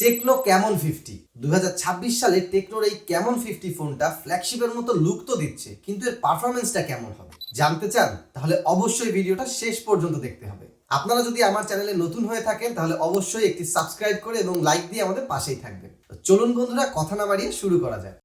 Techno Camon 50 2026 সালে টেকনোর এই Camon 50 ফোনটা ফ্ল্যাগশিপের মতো লুক তো দিচ্ছে, কিন্তু এর পারফরমেন্সটা কেমন হবে জানতে চান? তাহলে অবশ্যই ভিডিওটা শেষ পর্যন্ত দেখতে হবে। আপনারা যদি আমার চ্যানেলে নতুন হয়ে থাকেন তাহলে অবশ্যই একটি সাবস্ক্রাইব করে এবং লাইক দিয়ে আমাদের পাশেই থাকবেন। তো চলুন বন্ধুরা, কথা না বাড়িয়ে শুরু করা যায়।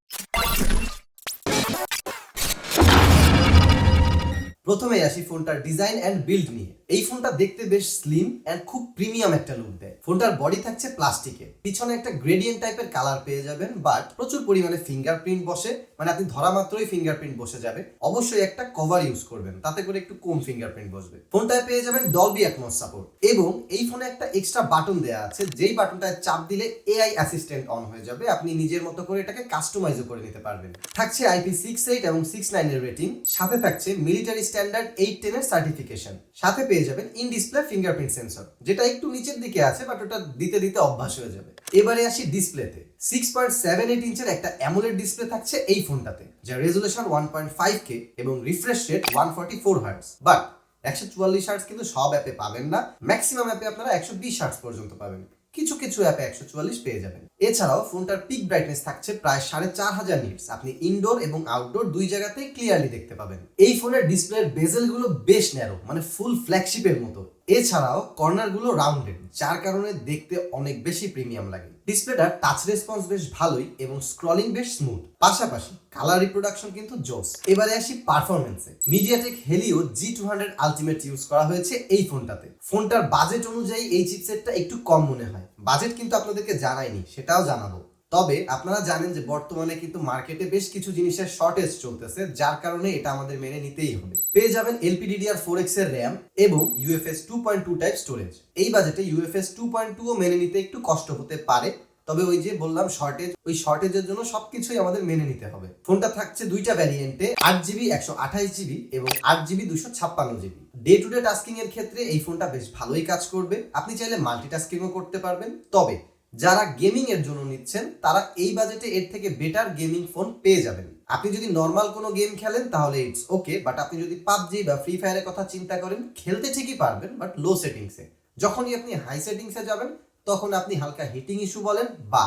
প্রথমে আসি ফোনটার ডিজাইন অ্যান্ড বিল্ড নিয়ে। এই ফোনটা দেখতে বেশ স্লিম অ্যান্ড খুব প্রিমিয়াম একটা লুক দেয়। ফোনটার বডি থাকছে প্লাস্টিকের, পিছনে একটা গ্রেডিয়েন্ট টাইপের কালার পেয়ে যাবেন, বাট প্রচুর পরিমাণে ফিঙ্গারপ্রিন্ট বসে, মানে আপনি ধরা মাত্রই ফিঙ্গারপ্রিন্ট বসে যাবে। অবশ্যই একটা কভার ইউজ করবেন, তাতে করে একটু কম ফিঙ্গারপ্রিন্ট বসবে। ফোনটায় পেয়ে যাবেন ডলবি অ্যাটমস সাপোর্ট, এবং এই ফোনে একটা এক্সট্রা বাটন দেওয়া আছে, যেই বাটনটায় চাপ দিলে এআই অ্যাসিস্ট্যান্ট অন হয়ে যাবে। আপনি নিজের মতো করে এটাকে কাস্টমাইজও করে নিতে পারবেন। থাকছে IP68 এবং 69 এর রেটিং, সাথে থাকছে মিলিটারি স্ট্যান্ডার্ড 810 এর সার্টিফিকেশন, সাথে পেয়ে যাবেন ইন ডিসপ্লে ফিঙ্গারপ্রিন্ট সেন্সর, যেটা একটু নিচের দিকে আছে, বাট ওটা দিতে দিতে অভ্যাস হয়ে যাবে। এবারে আসি ডিসপ্লেতে। 6.78 ইঞ্চের একটা অ্যামোলেড ডিসপ্লে থাকছে এই ফোনটাতে, যার রেজুলেশন 1.5K এবং refresh rate 144 hertz. But 144 hertz কিন্তু সব অ্যাপে পাবেন না, ম্যাক্সিমাম অ্যাপে আপনারা 120 হার্টজ পর্যন্ত পাবেন। কিছু কিছু অ্যাপে 144 পেয়ে যাবেন। এছাড়াও ফোনটার পিক ব্রাইটনেস থাকছে প্রায় 4500 নিটস। আপনি ইনডোর এবং আউটডোর দুই জায়গাতেই ক্লিয়ারলি দেখতে পাবেন। এই ফোনের ডিসপ্লের বেজেল গুলো বেশ ন্যারো, মানে ফুল ফ্ল্যাগশিপের মতো। এছাড়াও কর্নার গুলো রাউন্ডেড, যার কারণে দেখতে অনেক বেশি প্রিমিয়াম লাগে। ডিসপ্লেটার টাচ রেসপন্স বেশ ভালোই এবং স্ক্রলিং বেশ স্মুথ, পাশাপাশি কালার রিপ্রোডাকশন কিন্তু জোস। এবারে আসি পারফরমেন্সে। MediaTek Helio G200 ultimate use করা হয়েছে এই ফোনটাতে। ফোনটার বাজেট অনুযায়ী এই চিপসেটটা একটু কম মনে হয়। বাজেট কিন্তু আপনাদেরকে জানাইনি, সেটাও জানাবো। তবে আপনারা জানেন যে বর্তমানে কিন্তু মার্কেটে বেশ কিছু জিনিসের শর্টেজ চলতেছে, যার কারণে এটা আমাদের মেনে নিতেই হবে। পেয়ে যাবেন LPDDR4X এর র্যাম এবং UFS 2.2 টাইপ স্টোরেজ। এই বাজেটে UFS 2.2 ও মেনে নিতে একটু কষ্ট হতে পারে, তবে ওই যে বললাম শর্টেজ, ওই শর্টেজের জন্য সবকিছুই আমাদের মেনে নিতে হবে। ফোনটা থাকছে দুইটা ভ্যারিয়েন্টে, 8GB 128GB এবং 8GB 256GB। Day to day tasking এর ক্ষেত্রে এই ফোনটা বেশ ভালোই কাজ করবে। আপনি চাইলে মাল্টিটাস্কিংও করতে পারবেন। তবে যারা গেমিং এর জন্য নিচ্ছেন তারা এই বাজেটে এর থেকে বেটার গেমিং ফোন পেয়ে যাবেন। আপনি যদি নর্মাল কোনো গেম খেলেন তাহলে ইটস ওকে, বাট আপনি যদি পাবজি বা ফ্রি ফায়ারের কথা চিন্তা করেন, খেলতে ঠিকই পারবেন, বাট লো সেটিংসে। যখনই আপনি হাই সেটিংসে যাবেন তখন আপনি হালকা হিটিং ইস্যু বলেন বা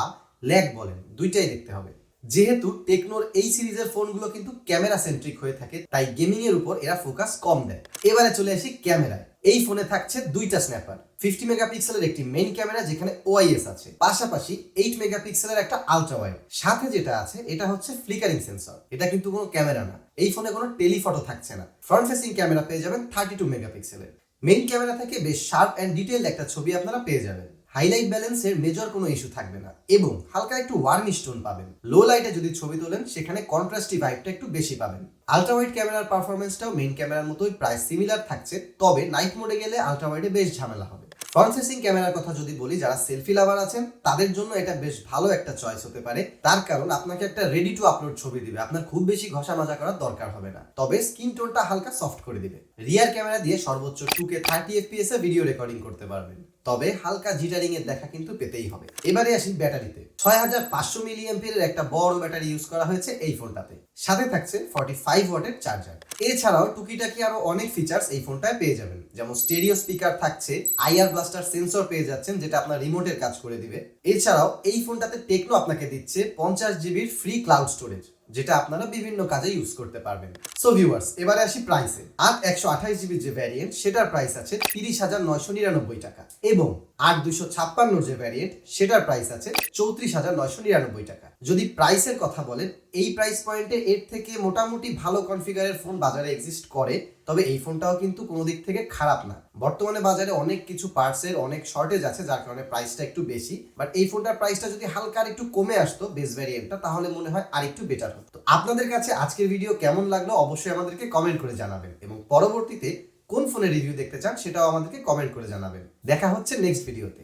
ল্যাগ বলেন, দুইটাই দেখতে হবে। যেহেতু টেকনোর এই সিরিজের ফোনগুলো কিন্তু ক্যামেরা সেন্ট্রিক হয়ে থাকে, তাই গেমিং এর উপর এরা ফোকাস কম দেয়। এবারে চলে আসি ক্যামেরায়। এই ফোনে থাকছে দুইটা স্ন্যাপার, 50 মেগাপিক্সেলের একটি মেইন ক্যামেরা যেখানে OIS আছে, পাশাপাশি 8 মেগাপিক্সেলের একটা আলট্রা ওয়াইড। সাথে যেটা আছে এটা হচ্ছে ফ্লিকারিং সেন্সর। এটা কিন্তু কোনো ক্যামেরা না, এই ফোনে কোনো টেলিফটো থাকছে না। ফ্রন্ট ফেসিং ক্যামেরা পেয়ে যাবেন 32 মেগাপিক্সেলের। মেইন ক্যামেরা থেকে বেশ শার্প অ্যান্ড ডিটেইলড একটা ছবি আপনারা পেয়ে যাবেন। হাইলাইট ব্যালেন্সের মেজর কোনো ইস্যু থাকবে না এবং হালকা একটু ওয়ার্নিশ টোন পাবেন। লো লাইটে যদি ছবি তোলেন সেখানে কন্ট্রাস্টি ভাইবটা একটু বেশি পাবেন। আলট্রা ওয়াইড ক্যামেরার পারফরমেন্সটাও মেইন ক্যামেরার মতোই প্রায় সিমিলার থাকছে, তবে নাইট মোডে গেলে আলট্রা ওয়াইডে বেশ ঝামেলা হবে। ফ্রন্ট ফেসিং ক্যামেরার কথা যদি বলি, যারা সেলফি লাভার আছেন তাদের জন্য এটা বেশ ভালো একটা চয়েস হতে পারে। তার কারণ আপনাকে একটা রেডি টু আপলোড ছবি দিবে, আপনার খুব বেশি ঘষা মাজা করার দরকার হবে না, তবে স্কিন টোনটা হালকা সফট করে দিবে। রিয়ার ক্যামেরা দিয়ে সর্বোচ্চ 2K 30fps এ ভিডিও রেকর্ডিং করতে পারবেন, তবে হালকা জিটারিং এর দেখা কিন্তু পেতেই হবে। এবারে আসি ব্যাটারিতে। 6500 মিলিঅ্যাম্পিয়ারের একটা বড় ব্যাটারি ইউজ করা হয়েছে এই ফোনটাতে, সাথে থাকছে 45 ওয়াটের চার্জার। এছাড়াও টুকিটাকি আরো অনেক ফিচার্স এই ফোনটায় পেয়ে যাবেন, যেমন স্টেরিও স্পিকার থাকছে, IR ব্লাস্টার সেন্সর পেয়ে যাচ্ছেন যেটা আপনার রিমোটের কাজ করে দিবে। এছাড়াও এই ফোনটাতে টেকনো আপনাকে দিচ্ছে 50GB ফ্রি ক্লাউড স্টোরেজ, যেটা আপনারা বিভিন্ন কাজে ইউজ করতে পারবেন। সো ভিউয়ার্স, এবারে আসি প্রাইসে। 128GB যে ভ্যারিয়েন্ট সেটার প্রাইস আছে 30,999 টাকা, এবং 256 যে ভ্যারিয়েন্ট সেটার প্রাইস আছে 34,999 টাকা। যদি প্রাইসের কথা বলেন, এই প্রাইস পয়েন্টে এর থেকে মোটামুটি ভালো কনফিগারের ফোন বাজারে এক্সিস্ট করে, তবে এই ফোনটাও কিন্তু কোনো দিক থেকে খারাপ না। বর্তমানে বাজারে অনেক কিছু পার্টসের অনেক শর্টেজ আছে, যার কারণে প্রাইসটা একটু বেশি। বাট এই ফোনটার প্রাইসটা যদি হালকা আর একটু কমে আসতো বেস ভ্যারিয়েন্টটা, তাহলে মনে হয় আর একটু বেটার হতো। আপনাদের কাছে আজকের ভিডিও কেমন লাগলো অবশ্যই আমাদেরকে কমেন্ট করে জানাবেন, এবং পরবর্তীতে কোন ফোনের রিভিউ দেখতে চান সেটাও আমাদেরকে কমেন্ট করে জানাবেন। দেখা হচ্ছে নেক্সট ভিডিওতে।